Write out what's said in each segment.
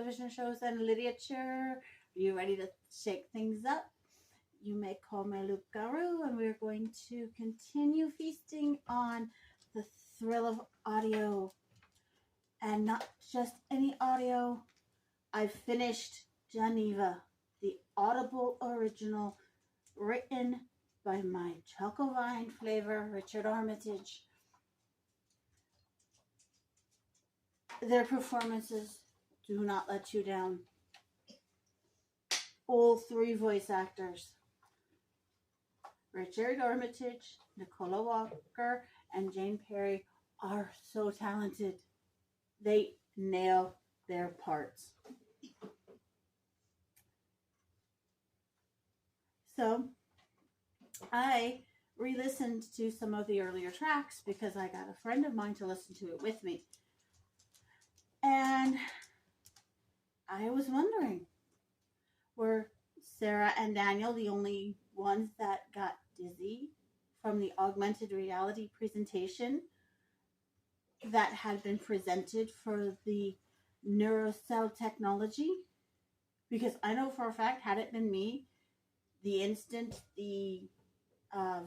television shows and literature. Are you ready to shake things up? You may call me Luke Garou, and we're going to continue feasting on the thrill of audio. And not just any audio. I finished Geneva, the Audible Original Written by my Choco Vine flavor, Richard Armitage. Their performances do not let you down. All three voice actors, Richard Armitage, Nicola Walker, and Jane Perry, are so talented. They nail their parts. So I re-listened to some of the earlier tracks because I got a friend of mine to listen to it with me. And I was wondering, were Sarah and Daniel the only ones that got dizzy from the augmented reality presentation that had been presented for the neurocell technology? Because I know for a fact, had it been me, the instant the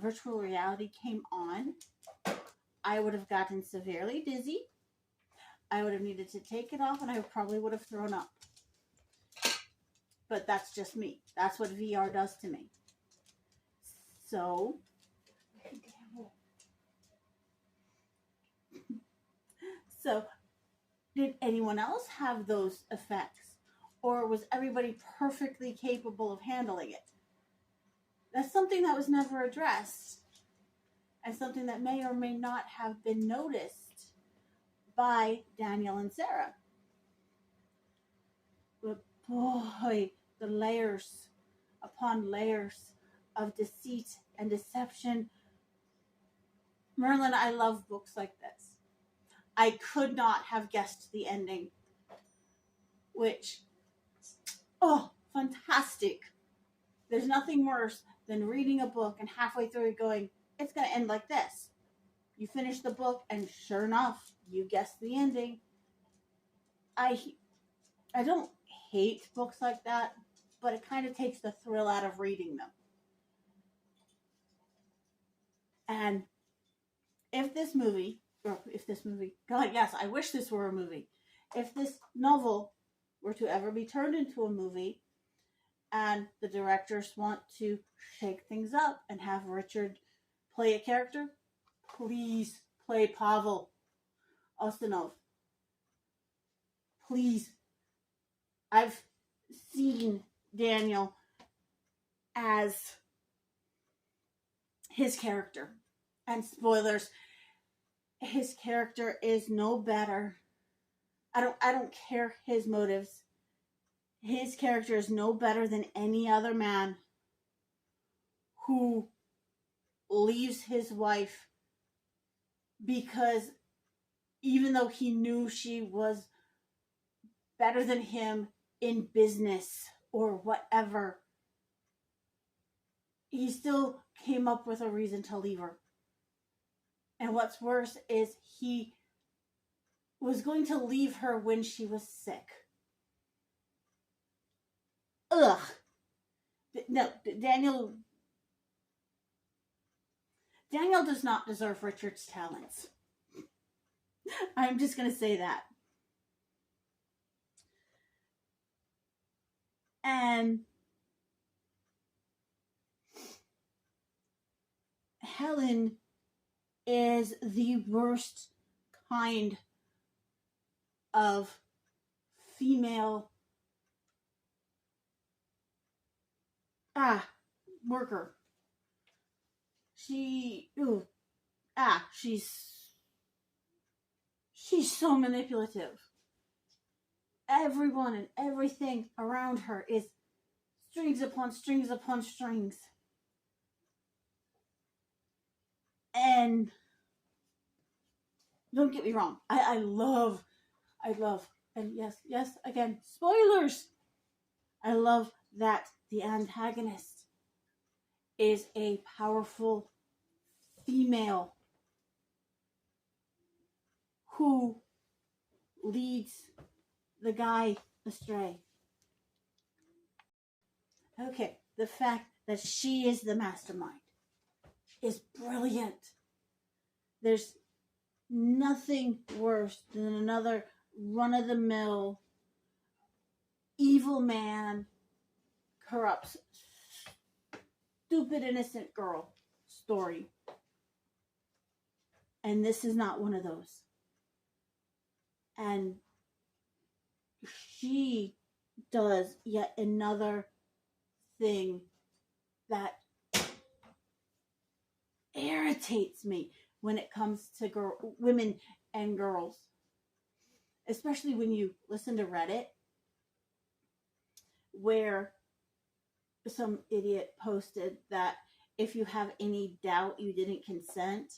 virtual reality came on, I would have gotten severely dizzy. I would have needed to take it off, and I probably would have thrown up. But that's just me. That's what VR does to me. So, did anyone else have those effects? Or was everybody perfectly capable of handling it? That's something that was never addressed, and something that may or may not have been noticed by Daniel and Sarah. But boy, the layers upon layers of deceit and deception. Merlin, I love books like this. I could not have guessed the ending, which, fantastic. There's nothing worse than reading a book and halfway through going, it's going to end like this. You finish the book, and sure enough, you guessed the ending. I don't hate books like that, but it kind of takes the thrill out of reading them. And if this movie, God, yes, I wish this were a movie. If this novel were to ever be turned into a movie, and the directors want to shake things up and have Richard play a character, please play Pavel Ustinov. Please. I've seen Daniel as his character. And spoilers, his character is no better. I don't care his motives. His character is no better than any other man who leaves his wife because even though he knew she was better than him in business or whatever, he still came up with a reason to leave her. And what's worse is he was going to leave her when she was sick. Ugh. No, Daniel does not deserve Richard's talents. I'm just going to say that. And Helen is the worst kind of female worker. She's so manipulative. Everyone and everything around her is strings upon strings upon strings. And don't get me wrong, I love, and yes, again, spoilers. I love that the antagonist is a powerful female who leads the guy astray. Okay, the fact that she is the mastermind is brilliant. There's nothing worse than another run-of-the-mill evil man corrupts stupid innocent girl story. And this is not one of those. And she does yet another thing that irritates me when it comes to women and girls. Especially when you listen to Reddit, where some idiot posted that if you have any doubt you didn't consent,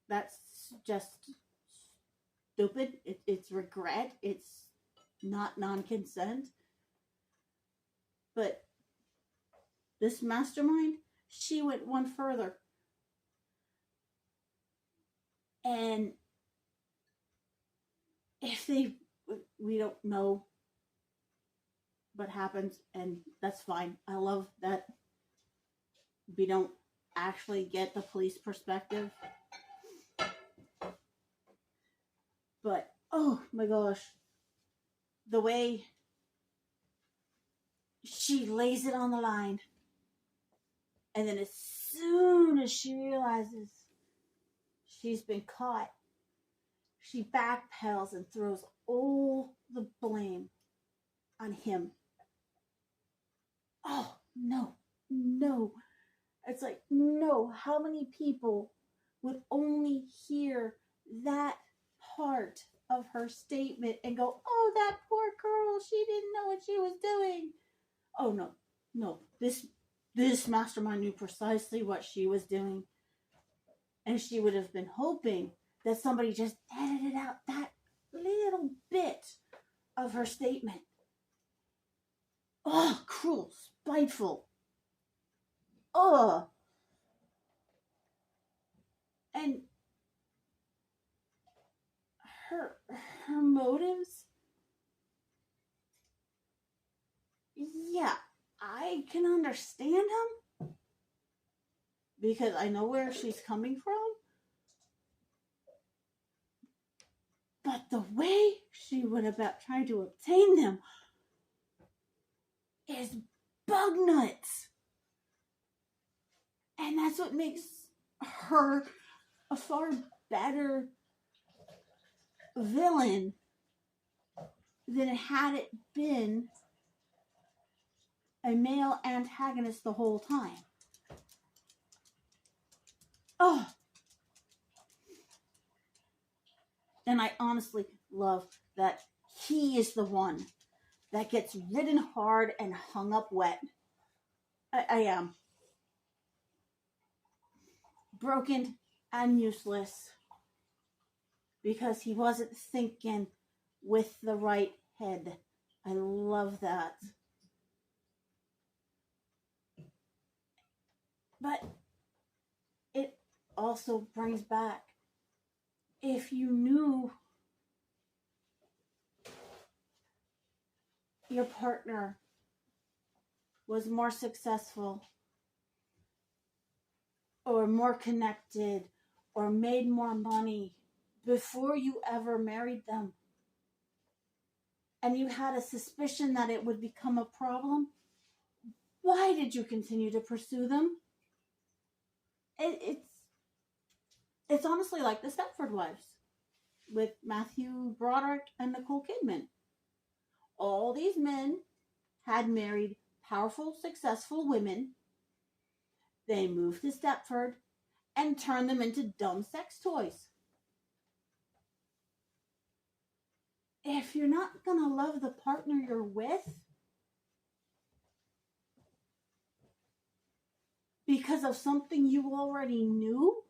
that's just stupid. It's regret. It's not non-consent. But this mastermind, she went one further. And if we don't know what happens, and that's fine. I love that we don't actually get the police perspective. But, oh my gosh, the way she lays it on the line, and then as soon as she realizes she's been caught, she backpedals and throws all the blame on him. Oh, no. It's like, no. How many people would only hear that part of her statement and go, oh, that poor girl, she didn't know what she was doing. Oh, no. This mastermind knew precisely what she was doing. And she would have been hoping that somebody just edited out that little bit of her statement. Oh, cruel, spiteful. Oh. And her motives, yeah, I can understand them because I know where she's coming from. But the way she went about trying to obtain them is bug nuts. And that's what makes her a far better villain than had it been a male antagonist the whole time. Oh. And I honestly love that he is the one that gets ridden hard and hung up wet. I am. Broken and useless because he wasn't thinking with the right head. I love that. But it also brings back, if you knew your partner was more successful or more connected or made more money before you ever married them, and you had a suspicion that it would become a problem, why did you continue to pursue them? It's honestly like the Stepford Wives with Matthew Broderick and Nicole Kidman. All these men had married powerful, successful women. They moved to Stepford and turned them into dumb sex toys. If you're not going to love the partner you're with because of something you already knew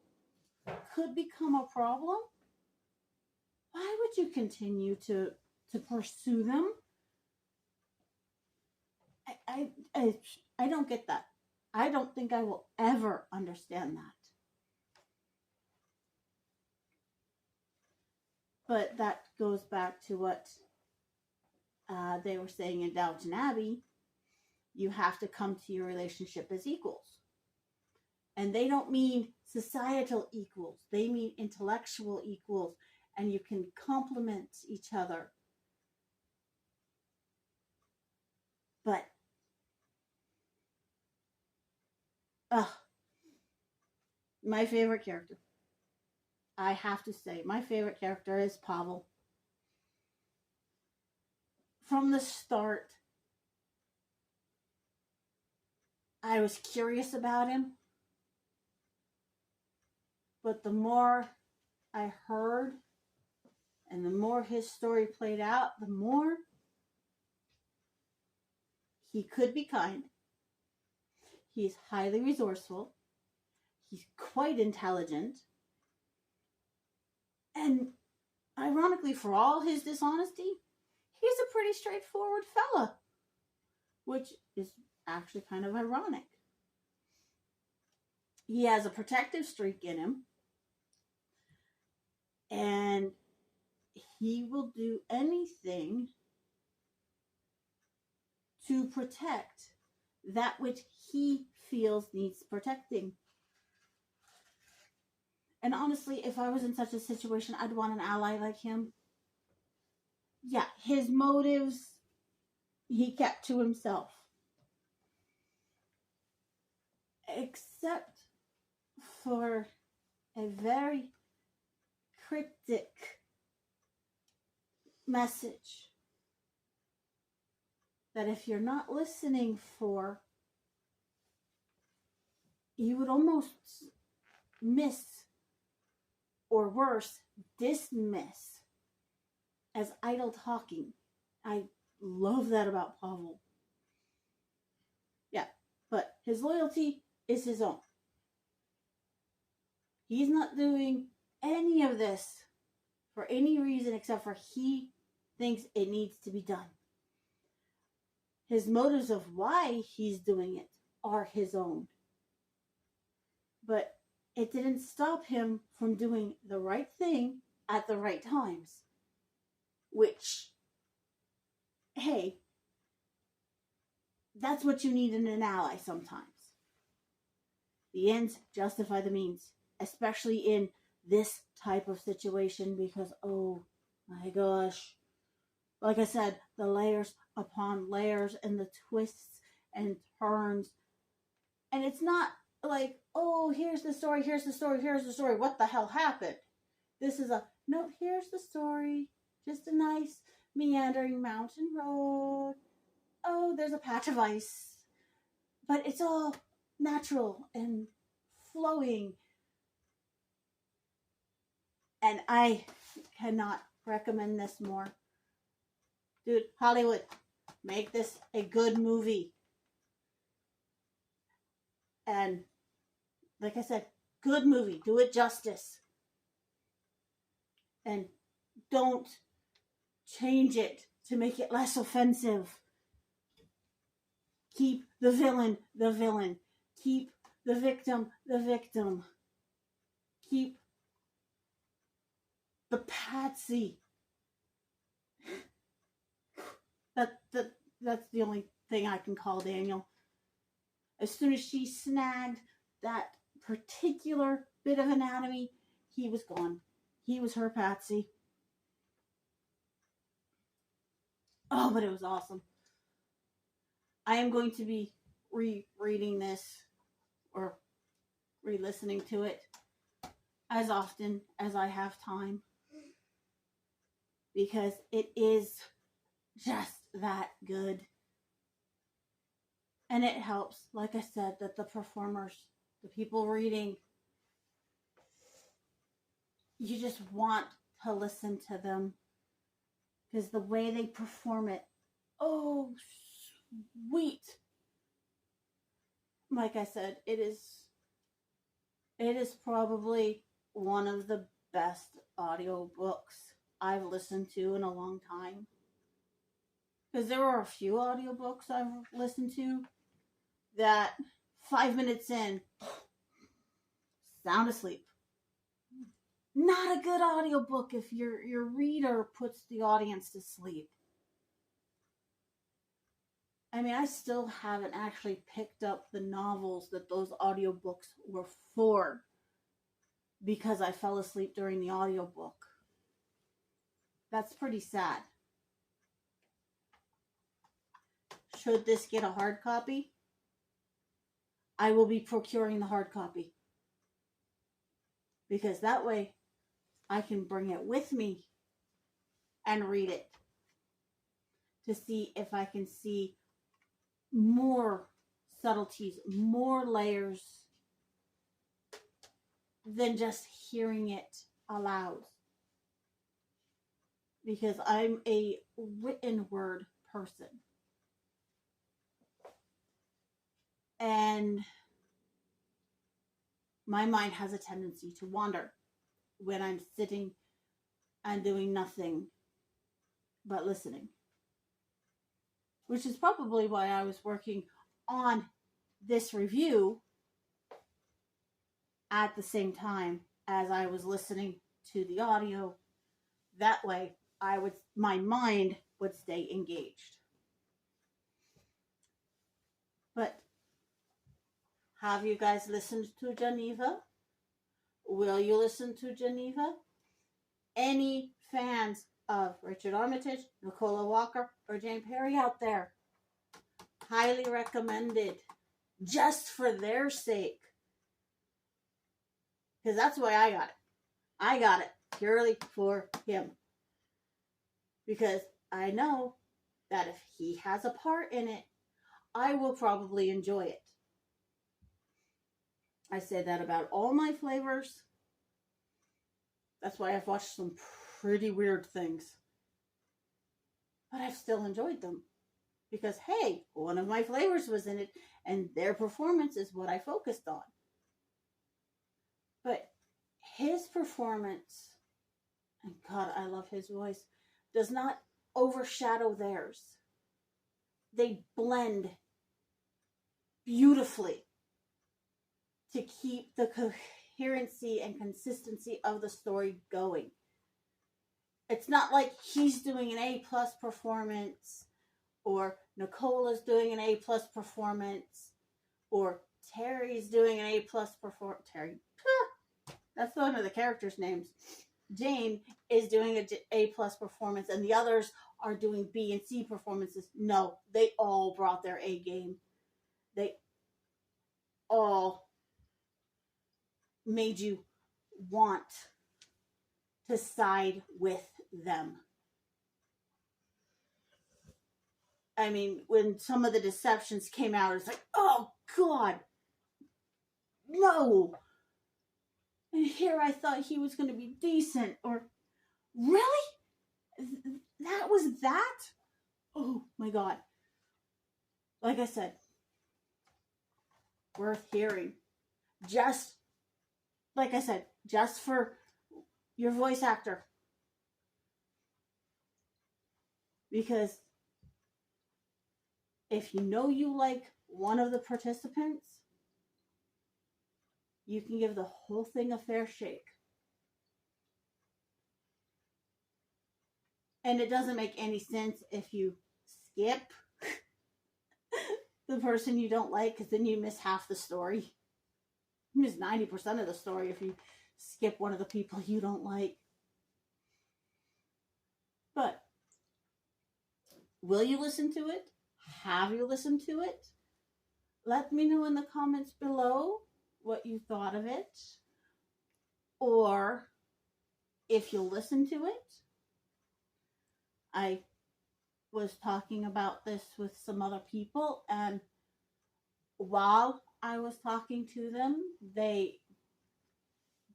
could become a problem, why would you continue to pursue them? I don't get that. I don't think I will ever understand that. But that goes back to what they were saying in Downton Abbey, you have to come to your relationship as equals. And they don't mean societal equals. They mean intellectual equals. And you can complement each other. But, my favorite character. I have to say, my favorite character is Pavel. From the start, I was curious about him. But the more I heard and the more his story played out, the more he could be kind. He's highly resourceful. He's quite intelligent. And ironically, for all his dishonesty, he's a pretty straightforward fella. Which is actually kind of ironic. He has a protective streak in him. And he will do anything to protect that which he feels needs protecting. And honestly, if I was in such a situation, I'd want an ally like him. Yeah, his motives, he kept to himself. Except for a very cryptic message that if you're not listening for, you would almost miss, or worse, dismiss as idle talking. I love that about Pavel. Yeah, but his loyalty is his own. He's not doing any of this for any reason except for he thinks it needs to be done. His motives of why he's doing it are his own. But it didn't stop him from doing the right thing at the right times. Which, hey, that's what you need in an ally sometimes. The ends justify the means, especially in this type of situation, because, oh my gosh, like I said, the layers upon layers and the twists and turns. And it's not like, oh, here's the story, what the hell happened? This is no, here's the story, just a nice meandering mountain road. Oh, there's a patch of ice. But it's all natural and flowing. And I cannot recommend this more. Dude, Hollywood, make this a good movie. And like I said, good movie. Do it justice. And don't change it to make it less offensive. Keep the villain the villain. Keep the victim the victim. Keep the patsy. That's the only thing I can call Daniel. As soon as she snagged that particular bit of anatomy, he was gone. He was her patsy. Oh, but it was awesome. I am going to be rereading this or re-listening to it as often as I have time, because it is just that good. And it helps, like I said, that the performers, the people reading, you just want to listen to them, because the way they perform it, oh, sweet. Like I said, it is probably one of the best audiobooks I've listened to in a long time. Because there are a few audiobooks I've listened to that 5 minutes in, sound asleep. Not a good audiobook if your reader puts the audience to sleep. I mean, I still haven't actually picked up the novels that those audiobooks were for because I fell asleep during the audiobook. That's pretty sad. Should this get a hard copy, I will be procuring the hard copy. Because that way I can bring it with me and read it to see if I can see more subtleties, more layers than just hearing it aloud. Because I'm a written word person. And my mind has a tendency to wander when I'm sitting and doing nothing but listening. Which is probably why I was working on this review at the same time as I was listening to the audio. That way, my mind would stay engaged. But have you guys listened to Geneva? Will you listen to Geneva? Any fans of Richard Armitage, Nicola Walker, or Jane Perry out there? Highly recommended. Just for their sake. Because that's why I got it. I got it purely for him. Because I know that if he has a part in it, I will probably enjoy it. I say that about all my flavors. That's why I've watched some pretty weird things. But I've still enjoyed them. Because, hey, one of my flavors was in it, and their performance is what I focused on. But his performance, and God, I love his voice, does not overshadow theirs. They blend beautifully to keep the coherency and consistency of the story going. It's not like he's doing an A+ performance, or Nicola's doing an A+ performance, or Terry's doing an A+ performance. Terry, that's one of the characters' names. Jane is doing an A+ performance, and the others are doing B and C performances. No, they all brought their A game. They all made you want to side with them. I mean, when some of the deceptions came out, it's like, oh God, no. And here I thought he was going to be decent, or really? That was that? Oh my God. Like I said, worth hearing. Just, like I said, just for your voice actor. Because if you know you like one of the participants, you can give the whole thing a fair shake. And it doesn't make any sense if you skip the person you don't like, because then you miss half the story. You miss 90% of the story if you skip one of the people you don't like. But will you listen to it? Have you listened to it? Let me know in the comments below what you thought of it. Or if you'll listen to it. I was talking about this with some other people, and while I was talking to them, they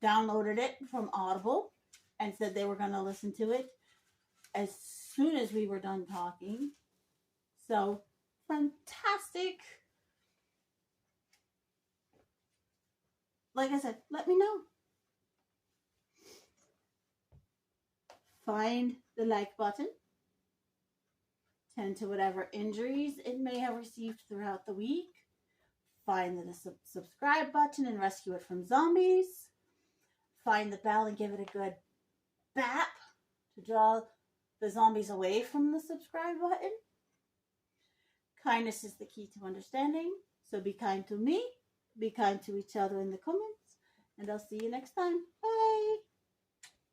downloaded it from Audible and said they were going to listen to it as soon as we were done talking. So, fantastic. Like I said, let me know. Find the like button. Tend to whatever injuries it may have received throughout the week. Find the subscribe button and rescue it from zombies. Find the bell and give it a good bap to draw the zombies away from the subscribe button. Kindness is the key to understanding. So be kind to me, be kind to each other in the comments, and I'll see you next time. Bye.